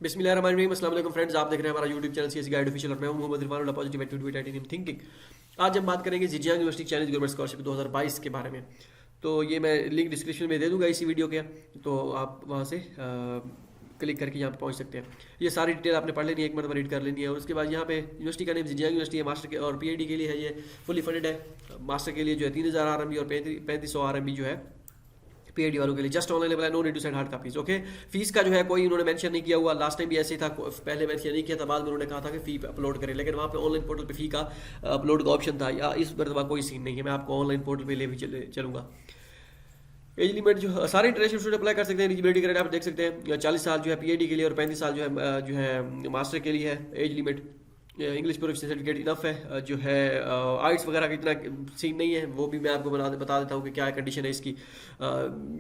बिस्मिल्लाहिर्रहमानिर्रहीम। अस्सलाम वालेकुम फ्रेंड्स, आप देख रहे हैं हमारा YouTube channel CS guide official और मैं हूं Mohammad Irfan, positive attitude titanium thinking. आज हम बात करेंगे Xinjiang university Chinese government scholarship 2022 के बारे में। तो ये मैं लिंक डिस्क्रिप्शन में दे दूंगा इसी वीडियो के, तो आप वहाँ से क्लिक करके यहाँ पे पहुँच सकते हैं। ये सारी डिटेल आपने पढ़ लेनी है, एक मरतबा रीड कर लेनी है। और उसके बाद यहाँ पे यूनिवर्सिटी का नेम जिजियांग यूनिवर्सिटी है, मास्टर के और पीएचडी के लिए है। ये फुली फंडेड है। मास्टर के लिए जो है 3000 RMB और 3500 RMB जो है पीएचडी वालों के लिए जस्ट ऑनलाइन है, no need to send hard copies. Okay, fees का जो है कोई उन्होंने मेंशन नहीं किया हुआ। लास्ट टाइम भी ऐसे ही था, पहले मेंशन नहीं किया था, बाद में उन्होंने कहा था कि फी अपलोड करें, लेकिन वहाँ पे ऑनलाइन पोर्टल पे फी का अपलोड का ऑप्शन था। या इस मरतबा कोई सीन नहीं है, मैं आपको ऑनलाइन पोर्टल पे ले भी चलूँगा। एज लिमिट जो सारे इंटरनेशनल स्टूडेंट अप्लाई कर सकते हैं। एलिजिबिलिटी क्राइटेरिया आप देख सकते हैं, 40 साल जो है पीएचडी के लिए और 35 साल जो है मास्टर के लिए है। Age limit English proficiency certificate enough है। जो है आइट्स वगैरह का इतना सीन नहीं है, वो भी मैं आपको बता देता हूँ कि क्या कंडीशन है इसकी।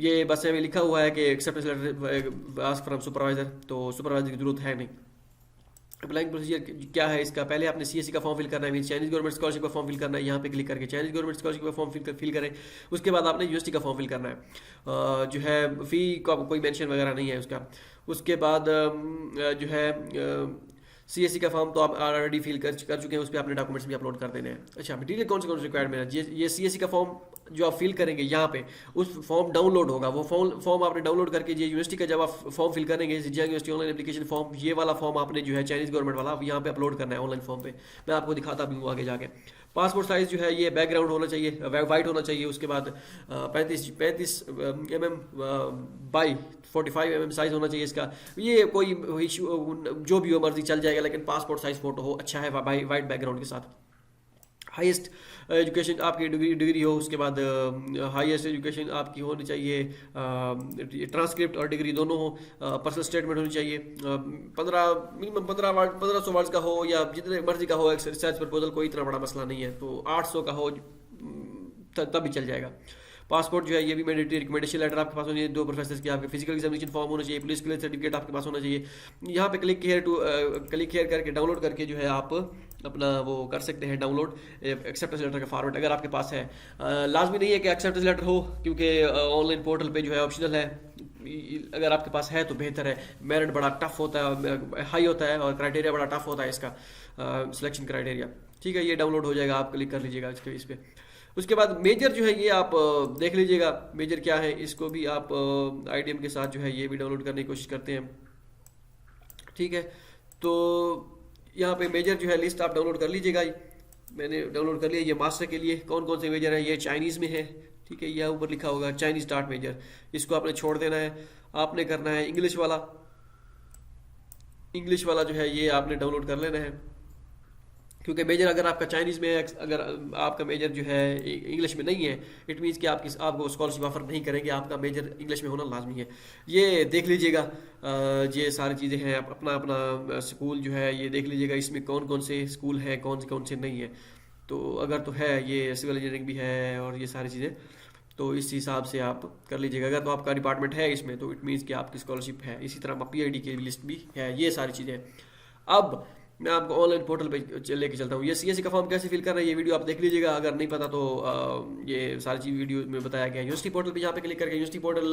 ये बस में लिखा हुआ है कि acceptance letter ask from supervisor, तो सुपरवाइजर की जरूरत है नहीं। अप्लाइंग प्रोसीजर क्या है इसका, पहले आपने सीएससी का फॉर्म फिल करना है, मीन चाइनीज गवर्नमेंट स्कॉलरशिप का फॉर्म फिल करना है। यहाँ पे क्लिक करके चाइनीज गवर्नमेंट स्कॉलरशिप का फॉर्म फिल करें। उसके बाद आपने यूनिवर्सिटी का फॉर्म फिल करना है। जो है फ़ी का कोई मेंशन वगैरह नहीं है उसका। उसके बाद जो है सीएससी का फॉर्म तो आप ऑलरेडी फिल कर चुके हैं, उस पर आपने डॉक्यूमेंट्स भी अपलोड कर देने हैं। अच्छा, मटीरियल कौन से रिक्वायर्ड में है, ये सीएससी का फॉर्म जो आप फिल करेंगे यहाँ पे उस फॉर्म डाउनलोड होगा। वो फॉर्म आपने डाउनलोड करके ये यूनिवर्सिटी का जब आप फॉर्म फिल करेंगे, Xinjiang university online application form, ये वाला फॉर्म आपने जो है चाइनीज गवर्नमेंट वाला यहाँ पे अपलोड करना है ऑनलाइन फॉर्म पे। मैं आपको दिखाता भी हूँ आगे जाके। पासपोर्ट साइज़ जो है ये बैकग्राउंड होना चाहिए, वाइट होना चाहिए। उसके बाद 35 mm बाई 45 mm साइज़ होना चाहिए इसका। ये कोई इशू जो भी हो मर्जी चल जाएगा, लेकिन पासपोर्ट साइज़ फोटो हो, अच्छा है वाइट बैकग्राउंड के साथ। हाईएस्ट एजुकेशन आपकी डिग्री हो। उसके बाद हाईएस्ट एजुकेशन आपकी होनी चाहिए, ट्रांसक्रिप्ट और डिग्री दोनों हो। पर्सनल स्टेटमेंट होनी चाहिए। 15 1500 वर्ड्स का हो या जितने मर्जी का हो। रिसर्च प्रपोजल कोई इतना बड़ा मसला नहीं है, तो 800 का हो तब भी चल जाएगा। पासपोर्ट जो है ये भी मैंडेटरी। रिकमेंडेशन लेटर आपके पास होनी चाहिए 2 प्रोफेसर की। आपके फिजिकल एग्जामिनेशन फॉर्म होना चाहिए। पुलिस क्लियरेंस सर्टिफिकेट आपके पास होना चाहिए। यहाँ पे क्लिक हेयर करके डाउनलोड करके जो है आप अपना वो कर सकते हैं डाउनलोड एक्सेप्टेंस लेटर का फॉर्मेट, अगर आपके पास है। लाजमी नहीं है कि एक्सेप्टेंस लेटर हो, क्योंकि ऑनलाइन पोर्टल पे जो है ऑप्शनल है। अगर आपके पास है तो बेहतर है। मेरिट बड़ा टफ होता है, हाई होता है, और क्राइटेरिया बड़ा टफ होता है इसका सिलेक्शन क्राइटेरिया। ठीक है, ये डाउनलोड हो जाएगा, आप क्लिक कर लीजिएगा इस पर। उसके बाद मेजर जो है ये आप देख लीजिएगा, मेजर क्या है, इसको भी आप आईडीएम के साथ जो है ये भी डाउनलोड करने की कोशिश करते हैं। ठीक है, तो यहाँ पे मेजर जो है लिस्ट आप डाउनलोड कर लीजिएगा। मैंने डाउनलोड कर लिया। ये मास्टर के लिए कौन कौन से मेजर है, ये चाइनीज़ में है। ठीक है, यह ऊपर लिखा होगा चाइनीज स्टार्ट मेजर, इसको आपने छोड़ देना है। आपने करना है इंग्लिश वाला जो है ये आपने डाउनलोड कर लेना है, क्योंकि मेजर अगर आपका चाइनीज़ में है, अगर आपका मेजर जो है इंग्लिश में नहीं है, इट मीन्स कि आपको स्कॉलरशिप ऑफर नहीं करेंगे। आपका मेजर इंग्लिश में होना लाजमी है। ये देख लीजिएगा, ये सारी चीज़ें हैं। अपना अपना स्कूल जो है ये देख लीजिएगा, इसमें कौन कौन से स्कूल हैं, कौन से नहीं है। तो अगर तो है, ये सिविल इंजीनियरिंग भी है और ये सारी चीज़ें, तो इस हिसाब से आप कर लीजिएगा। अगर तो आपका डिपार्टमेंट है इसमें, तो इट मीन्स कि आपकी स्कॉलरशिप है। इसी तरह पीआईडी की लिस्ट भी है, ये सारी चीज़ें। अब मैं आपको ऑनलाइन पोर्टल पे लेके चलता हूँ। ये सीएससी का फॉर्म कैसे फिल करना है, ये वीडियो आप देख लीजिएगा। अगर नहीं पता तो ये सारी चीज़ वीडियो में बताया गया है। यूनिवर्सिटी पोर्टल पे यहाँ पे क्लिक करके यूनिवर्सिटी पोर्टल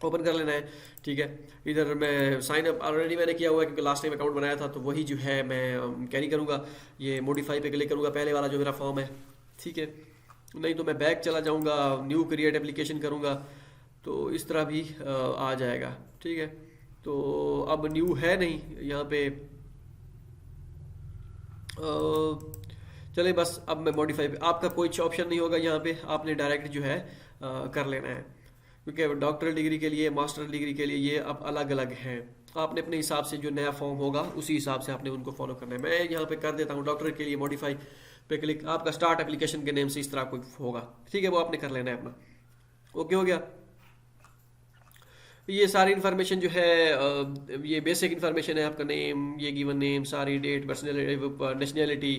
ओपन कर लेना है। ठीक है, इधर मैं साइन अप ऑलरेडी मैंने किया हुआ है, क्योंकि लास्ट टाइम अकाउंट बनाया था, तो वही जो है मैं कैरी करूँगा। ये मॉडिफाई पे क्लिक करूँगा, पहले वाला जो मेरा फॉर्म है। ठीक है, नहीं तो मैं बैक चला जाऊँगा, न्यू क्रिएट एप्लीकेशन करूँगा, तो इस तरह भी आ जाएगा। ठीक है, तो अब न्यू है नहीं यहाँ पे, चले बस अब मैं मॉडिफाई पे, आपका कोई ऑप्शन नहीं होगा यहाँ पे, आपने डायरेक्ट जो है कर लेना है। क्योंकि डॉक्टरल डिग्री के लिए, मास्टर डिग्री के लिए ये अब अलग अलग हैं। आपने अपने हिसाब से जो नया फॉर्म होगा उसी हिसाब से आपने उनको फॉलो करना है। मैं यहाँ पे कर देता हूँ डॉक्टर के लिए मॉडिफाई पे क्लिक। आपका स्टार्ट एप्लीकेशन के नेम से इस तरह कोई होगा। ठीक है, वो आपने कर लेना है अपना। ओके हो गया। ये सारी इन्फॉर्मेशन जो है ये बेसिक इन्फॉर्मेशन है। आपका नेम, ये गिवन नेम, सारी डेट, नेशनैलिटी,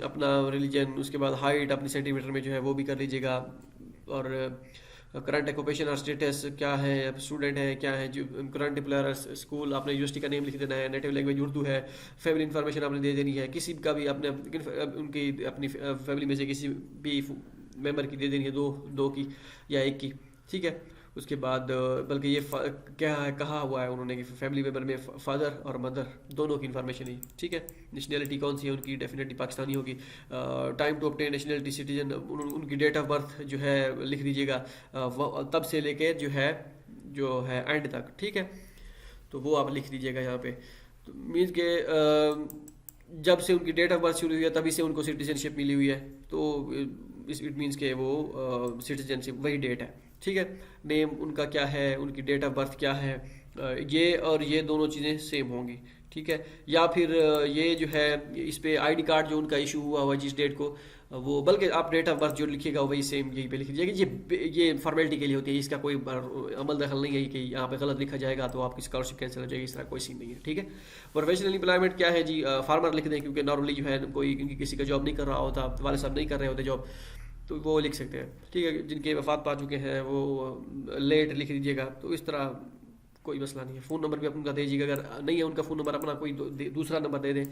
अपना रिलीजन, उसके बाद हाइट अपनी सेंटीमीटर में जो है वो भी कर लीजिएगा। और करंट ऑक्यूपेशन और स्टेटस क्या है, स्टूडेंट है क्या है, जो करंट एम्प्लॉयर, स्कूल, आपने यूनिवर्सिटी का नेम लिख देना है। नेटिव लैंग्वेज उर्दू है। फैमिली इन्फॉर्मेशन आपने दे देनी है, किसी का भी आपने उनकी अपनी फैमिली में से किसी भी मेंबर की दे देनी है, दो की या एक की। ठीक है, उसके बाद बल्कि ये क्या है, कहा हुआ है उन्होंने कि फैमिली मेम्बर में फादर और मदर दोनों की इन्फॉर्मेशन ही, ठीक है। नेशनैलिटी कौन सी है उनकी, डेफिनेटली पाकिस्तानी होगी। Time to obtain nationality citizen, उनकी डेट ऑफ बर्थ जो है लिख दीजिएगा, तब से लेके जो है एंड तक, ठीक है। तो वो आप लिख दीजिएगा यहाँ पे। तो मीन्स के जब से उनकी डेट ऑफ बर्थ शुरू हुई है तभी से उनको सिटीजनशिप मिली हुई है, तो इट मीन्स के वो सिटीजनशिप वही डेट है, ठीक है। नेम उनका क्या है, उनकी डेट ऑफ बर्थ क्या है, ये और ये दोनों चीज़ें सेम होंगी, ठीक है। या फिर ये जो है इस पे आईडी कार्ड जो उनका इशू हुआ हुआ जिस डेट को, वो बल्कि आप डेट ऑफ बर्थ जो लिखिएगा वही सेम यहीं पे लिख दीजिएगा। ये फॉर्मेलिटी के लिए होती है, इसका कोई अमल दखल नहीं है कि यहाँ पे गलत लिखा जाएगा तो आपकी स्कॉलरशिप कैंसिल हो जाएगी, इस तरह कोई सीन नहीं है, ठीक है। प्रोफेशनल एम्प्लॉयमेंट क्या है जी, फार्मर लिख दें, क्योंकि नॉर्मली जो है कोई किसी का जॉब नहीं कर रहा होता, वाले साहब नहीं कर रहे होते जॉब, तो वो लिख सकते हैं, ठीक है। जिनके वफात पा चुके हैं वो लेट लिख दीजिएगा, तो इस तरह कोई मसला नहीं है। फ़ोन नंबर भी अपना दे दीजिएगा, अगर नहीं है उनका फ़ोन नंबर अपना कोई दूसरा नंबर दे दें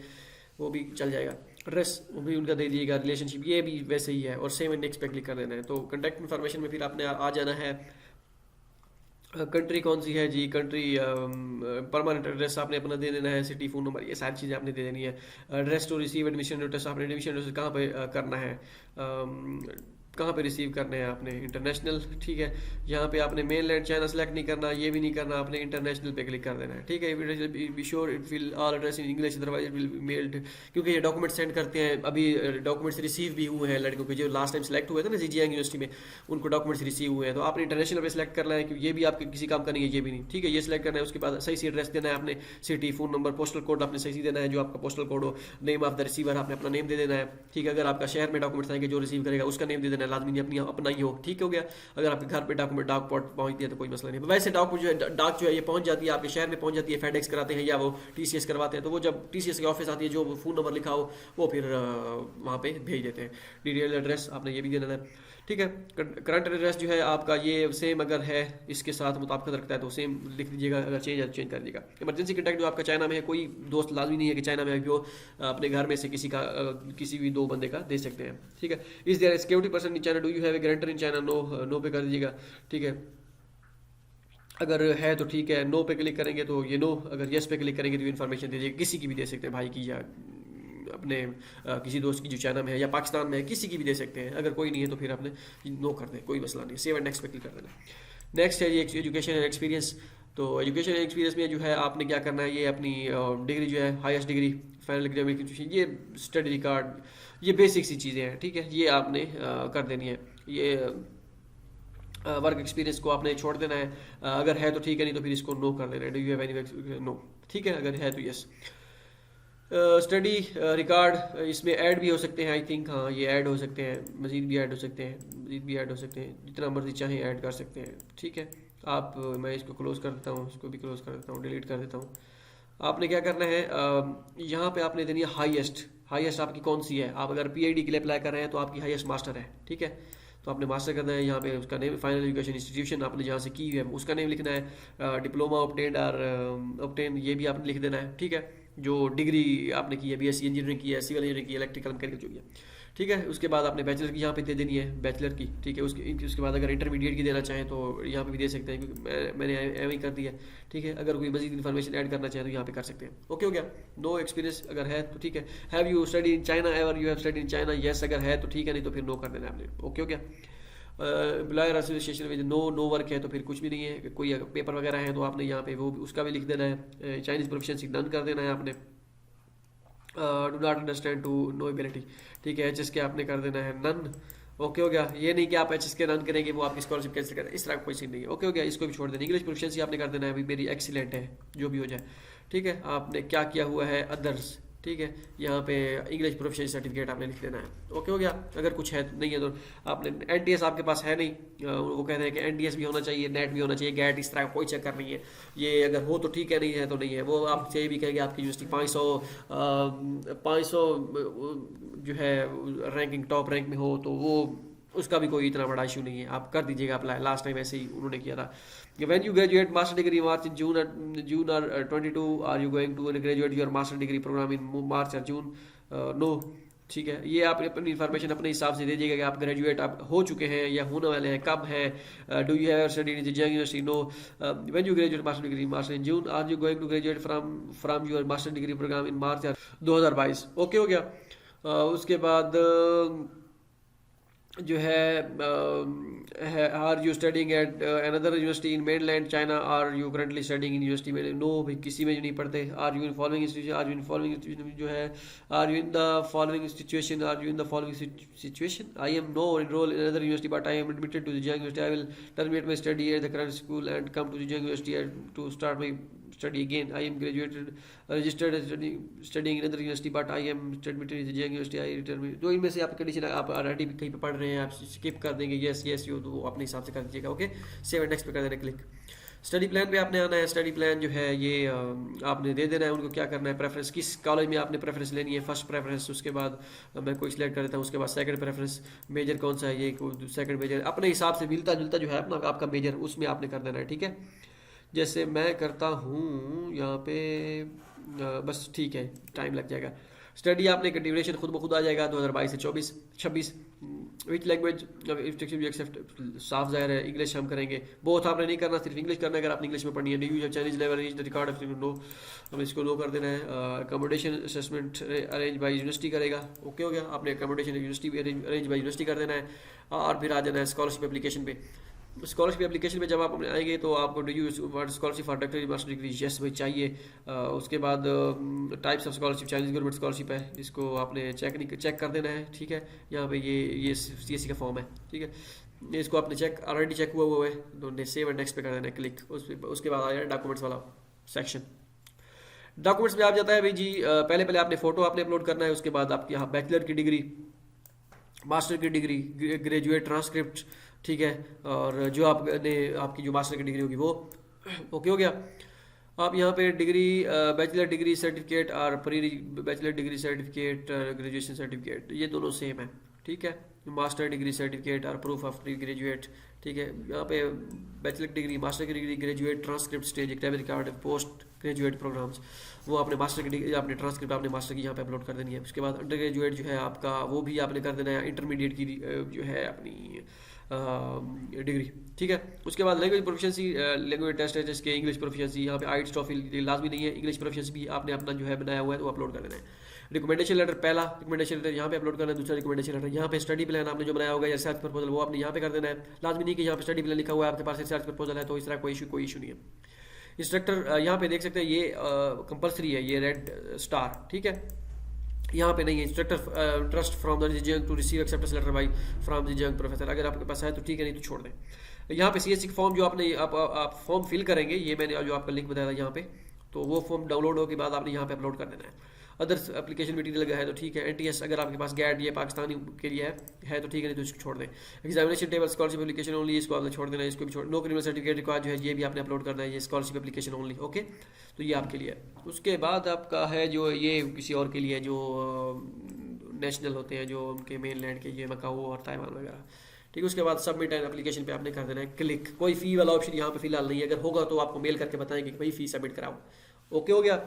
वो भी चल जाएगा। एड्रेस वो भी उनका दे दिएगा, रिलेशनशिप ये भी वैसे ही है, और सेम एंड नेक्स्ट पे क्लिक कर देना है। तो कॉन्टैक्ट इन्फॉर्मेशन में फिर आपने आ जाना है, कंट्री कौन सी है जी, कंट्री परमानेंट एड्रेस आपने अपना दे देना है, सिटी, फ़ोन नंबर, ये सारी चीज़ें आपने दे देनी है। Address to receive admission notice, आपने एडमिशन नोटिस कहाँ पे करना है, कहाँ पे रिसीव करने हैं आपने, इंटरनेशनल, ठीक है। यहाँ पे आपने मेन लैंड चाइना सेलेक्ट नहीं करना, ये भी नहीं करना, आपने इंटरनेशनल पे क्लिक कर देना है, ठीक है। Be sure it will all address in English, otherwise it will be meld, क्योंकि ये डॉक्यूमेंट सेंड करते हैं। अभी डॉक्यूमेंट्स रिसीव भी हुए हैं लड़कों के जो लास्ट टाइम सेलेक्ट हुए थे ना जीजीआई यूनिवर्सिटी में, उनको डॉक्यूमेंट्स रिसीव हुए हैं। तो आपने इंटरनेशनल पे सेलेक्ट करना है, क्योंकि ये भी आपके किसी काम का नहीं है, ये भी नहीं, ठीक है। ये सेलेक्ट करना है, उसके बाद सही एड्रेस देना है आपने, city, phone number, postal code आपने सही देना है, जो आपका पोस्टल कोड हो। नेम ऑफ द रिसीवर आपने अपना नेम दे देना है, ठीक है। अगर आपका शहर में डॉक्यूमेंट्स आएंगे जो रिसीव करेगा उसका नेम दे देना है, लाजमी नहीं अपना ही हो, ठीक हो गया। अगर आपके घर पे डॉक्यूमेंट डाक पहुंच दिया तो कोई मसला नहीं। वैसे डॉक्यूमेंट जो है, डाक जो है ये पहुंच जाती है आपके शहर में, पहुंच जाती है, फेडेक्स कराते हैं या वो टीसीएस करवाते हैं, तो वो जब टीसीएस की ऑफिस आती है जो फ़ोन नंबर लिखा हो वो फिर वहाँ पे भेज देते हैं। डिटेल एड्रेस आपने ये भी देना है, ठीक है। करंट एड्रेस जो है आपका ये सेम अगर है इसके साथ मुताबिकत रखता है तो सेम लिख दीजिएगा, अगर चेंज कर दीजिएगा। इमरजेंसी कॉन्टैक्ट जो आपका चाइना में है, कोई दोस्त लाजमी नहीं है कि चाइना में अभी हो, अपने घर में से किसी भी 2 बंदे का दे सकते हैं, ठीक है। Is there security person in China, do you have a guarantor in China, no पे कर दीजिएगा, ठीक है। अगर है तो ठीक है, नो पे क्लिक करेंगे तो ये नो, अगर येस पे क्लिक करेंगे तो इन्फॉर्मेशन दीजिए, किसी की भी दे सकते हैं, भाई की या अपने किसी दोस्त की जो चाइना में है या पाकिस्तान में है, किसी की भी दे सकते हैं। अगर कोई नहीं है तो फिर आपने नो कर दें, कोई मसला नहीं। सेव एंड नेक्स्ट पे क्लिक कर देना। नेक्स्ट है ये एजुकेशन एंड एक्सपीरियंस। तो एजुकेशन एंड एक्सपीरियंस में जो है आपने क्या करना है, ये अपनी डिग्री जो है, हाईएस्ट डिग्री, फाइनल एग्जामिनेशन, ये स्टडी रिकॉर्ड, ये बेसिक सी चीज़ें हैं, ठीक है। ये आपने कर देनी है। ये वर्क एक्सपीरियंस को आपने छोड़ देना है, अगर है तो ठीक है, नहीं तो फिर इसको नो कर देना है, do you have any, no, ठीक है। अगर है तो यस। स्टडी रिकॉर्ड इसमें ऐड भी हो सकते हैं, आई थिंक, हाँ ये ऐड हो सकते हैं, मज़ीद भी ऐड हो सकते हैं, मज़ीद भी ऐड हो सकते हैं, जितना मर्जी चाहें ऐड कर सकते हैं, ठीक है। आप मैं इसको क्लोज़ कर देता हूँ, इसको भी क्लोज़ कर देता हूँ, डिलीट कर देता हूँ। आपने क्या करना है, यहाँ पे आपने देनी है हाईएस्ट आपकी कौन सी है। आप अगर पीएचडी के लिए अप्लाई कर रहे हैं तो आपकी हाईएस्ट मास्टर है, ठीक है। तो आपने मास्टर करना है, यहाँ पे उसका नेम, फाइनल एजुकेशन इंस्टीट्यूशन आपने जहाँ से की है उसका नेम लिखना है, डिप्लोमा ऑब्टेन्ड और ऑब्टेन ये भी आपने लिख देना है, ठीक है। जो डिग्री आपने की है, बीएससी इंजीनियरिंग की है, सिविल इंजीनियरिंग की है, इलेक्ट्रिकल मैकेनिकल जो भी है, ठीक है। उसके बाद आपने बैचलर की यहाँ पे दे देनी है, बैचलर की, ठीक है। उसके बाद अगर इंटरमीडिएट की देना चाहें तो यहाँ पे भी दे सकते हैं, क्योंकि मैंने एम ही कर दिया, ठीक है। अगर कोई मजीद इन्फॉर्मेशन ऐड करना चाहें तो यहाँ पे कर सकते हैं। ओके हो गया। नो एक्सपीरियंस अगर है तो ठीक है। Have you study in China, ever you have study in China, yes अगर है तो ठीक है, नहीं तो फिर नो कर देना है आपने। ओके हो गया। एम्प्लॉयर एसोसिएशन में नो वर्क है तो फिर कुछ भी नहीं है, कोई पेपर वगैरह है तो आपने यहाँ पे वो उसका भी लिख देना है। चाइनीज़ प्रोफिशिएंसी डन कर देना है आपने। Do not understand to no ability, ठीक है। एचएस के आपने कर देना है नन। ओके हो गया। ये नहीं कि आप एचएस के रन करेंगे वो आपकी स्कॉलरशिप कैंसिल करें, इस तरह का कोई सीन नहीं है। ओके हो गया। इसको भी छोड़ देना। इंग्लिश प्रोफिशिएंसी आपने कर देना है, अभी मेरी एक्सीलेंट है, जो भी हो जाए, ठीक है। आपने क्या किया हुआ है, अदर्स, ठीक है। यहाँ पे इंग्लिश प्रोफिशिएंसी सर्टिफिकेट आपने लिख देना है। ओके हो गया। अगर कुछ है नहीं है तो आपने एनटीएस आपके पास है नहीं, वो कहते हैं कि एनटीएस भी होना चाहिए, नेट भी होना चाहिए, गैट, इस तरह का कोई चक्कर नहीं है। ये अगर हो तो ठीक है, नहीं है तो नहीं है। वो आपसे भी कहेंगे आपकी यूनिवर्सिटी 500 जो है रैंकिंग टॉप रैंक में हो, तो वो उसका भी कोई इतना बड़ा इशू नहीं है, आप कर दीजिएगा अप्लाई। लास्ट टाइम ऐसे ही उन्होंने किया था। When you graduate master degree March in June or 22, are you going to graduate your master degree program in March or June? No. ठीक है, ये आप अपनी इन्फॉर्मेशन अपने हिसाब से दे दीजिएगा कि आप ग्रेजुएट आप हो चुके हैं या होने वाले हैं, कब हैं, do you have study in Xinjiang university, no, when you graduate master degree master in June, are you going to graduate from your master degree program in March 2022। Okay हो गया। उसके बाद जो है are you studying at another university in mainland China, are you currently studying in university में, no भाई किसी में नहीं पढ़ते। Are you in following institution, are you in following institution जो है, are you in the following situation, are you in the following situation, I am no enroll in another university but I am admitted to the Zhejiang University, I will terminate my study at the current school and come to the Zhejiang University to start my study again. I am graduated registered as studying in another university but I am admitted in the Zhejiang University, I return me। तो इनमें से आप condition आप already कहीं पे पढ़ रहे हैं, आप स्किप कर देंगे यस यस यू, तो अपने हिसाब से कर दीजिएगा। ओके, सेव एंड नेक्स्ट पे कर देना क्लिक। स्टडी प्लान पे आपने आना है। स्टडी प्लान जो है ये आपने दे देना है उनको। क्या करना है, प्रेफरेंस किस कॉलेज में आपने प्रेफरेंस लेनी है, फर्स्ट प्रेफरेंस, उसके बाद मैं कोई सिलेक्ट कर देता हूँ, उसके बाद सेकंड प्रेफरेंस, मेजर कौन सा है ये सेकंड मेजर, अपने हिसाब से मिलता जुलता जो है अपना आपका मेजर उसमें आपने कर देना है। ठीक है, जैसे मैं करता हूँ यहाँ पे बस, ठीक है, टाइम लग जाएगा। स्टडी आपने का ड्यूरेशन खुद ब खुद आ जाएगा 2022 से 26। विच लैंग्वेज एक्सेप्ट, साफ जाहिर है इंग्लिश हम करेंगे। बोथ आपने नहीं करना, सिर्फ इंग्लिश करना है अगर आपने इंग्लिश में पढ़नी है। New Chinese level the record of no, हमें इसको नो कर देना है। Accommodation assessment arrange by university करेगा। ओके हो गया, आपने accommodation university arrange by university कर देना है। और फिर आ जाना है स्कॉलरशिप एप्लीकेशन पे। स्कॉलरशिप एप्लीकेशन में जब आप आएंगे तो आपको do you scholarship for doctoral master degree, yes भाई चाहिए। उसके बाद types of scholarship, Chinese government scholarship है, इसको आपने चेक कर देना है। ठीक है, यहाँ पे ये CSE का फॉर्म है। ठीक है, इसको आपने ऑलरेडी चेक हुआ है, तो सेव एंड नेक्स्ट पे कर देना है क्लिक। उसके बाद आ जाए डॉक्यूमेंट्स वाला सेक्शन। डॉक्यूमेंट्स में आप जाता है भाई जी, पहले आपने फोटो आपने अपलोड करना है। उसके बाद आपकी यहाँ बैचलर की डिग्री, मास्टर की डिग्री, ग्रेजुएट ट्रांसक्रिप्ट, ठीक है, और जो आपने आपकी जो मास्टर की डिग्री होगी वो। ओके हो गया। आप यहाँ पे डिग्री, बैचलर डिग्री सर्टिफिकेट और pre bachelor degree certificate, graduation certificate, ये दोनों सेम है। ठीक है, मास्टर डिग्री सर्टिफिकेट और प्रूफ ऑफ प्री ग्रेजुएट। ठीक है, यहाँ पे बैचलर डिग्री, मास्टर की degree, graduate transcript stage, academic record, post graduate programs, वो आपने मास्टर की डिग्री, आपने ट्रांसक्रिप्ट आपने मास्टर की यहाँ पे अपलोड कर देनी है। उसके बाद अंडर ग्रेजुएट जो है आपका वो भी आपने कर देना है, इंटरमीडिएट की जो है अपनी डिग्री। ठीक है, उसके बाद लैंग्वेज प्रोफिशिएंसी, लैंग्वेज टेस्ट है जिसके इंग्लिश प्रोफिशिएंसी, यहाँ पे आइट्स टॉफिल लाजमी नहीं है, इंग्लिश प्रोफिशिएंसी भी आपने अपना जो है बनाया हुआ है तो अपलोड कर देना है। रिकमेंडेशन लेटर, पहला रिकमेंडेशन लेटर यहाँ पे अपलोड करना है, दूसरा रिकमेंडेशन लेटर यहाँ पे। स्टडी प्लान आपने जो बनाया होगा या रिसर्च प्रपोजल वो आपने यहाँ पे कर देना है। लाजमी नहीं कि यहाँ पे स्टडी प्लान लिखा हुआ है, आपके पास रिसर्च प्रपोजल है तो इस तरह कोई इशू नहीं है। इंस्ट्रक्टर यहाँ पे देख सकते हैं ये कंपलसरी है, ये रेड स्टार। ठीक है, यहाँ पे नहीं है। Instructor trust from the Xinjiang to receive acceptance letter by from Xinjiang professor, अगर आपके पास है तो ठीक है, नहीं तो छोड़ दें। यहाँ पे CSE फॉर्म जो आपने आप फॉर्म फिल करेंगे, ये मैंने जो आपका लिंक बताया था यहाँ पे, तो वो फॉर्म डाउनलोड होने के बाद आपने यहाँ पे अपलोड कर देना है। अदर्स एप्लीकेशन मटीरियल है तो ठीक है। NTS अगर आपके पास गैट ये पाकिस्तानी के लिए है तो ठीक है, नहीं तो इसको छोड़ दें। Examination table scholarship application only, इसको आपने छोड़ देना है, इसको भी छोड़। नो क्रिमिनल सर्टिफिकेट रिक्वायर्ड जो है ये भी आपने अपलोड करना है, ये स्कॉलरशिप एप्लीकेशन ओनली। ओके, तो ये आपके लिए है। उसके बाद आपका है जो ये किसी और के लिए जो नेशनल होते हैं, जो उनके मेन लैंड के, ये मकाऊ और ताइवान वगैरह। ठीक है, उसके बाद सबमिट एंड एप्लीकेशन पे आपने कर देना है क्लिक। कोई फी वाला ऑप्शन यहाँ पे फिलहाल नहीं है, अगर होगा तो आपको मेल करके बताएंगे कि भाई फी सबमिट कराओ। ओके हो गया,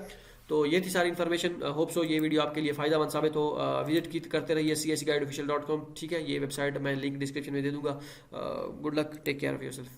तो ये थी सारी इन्फॉर्मेशन। होप सो ये वीडियो आपके लिए फ़ायदेमंद साबित हो। विजिट करते रहिए CSEguideofficial.com। ठीक है, ये वेबसाइट मैं लिंक डिस्क्रिप्शन में दे दूंगा। Good luck, take care of yourself.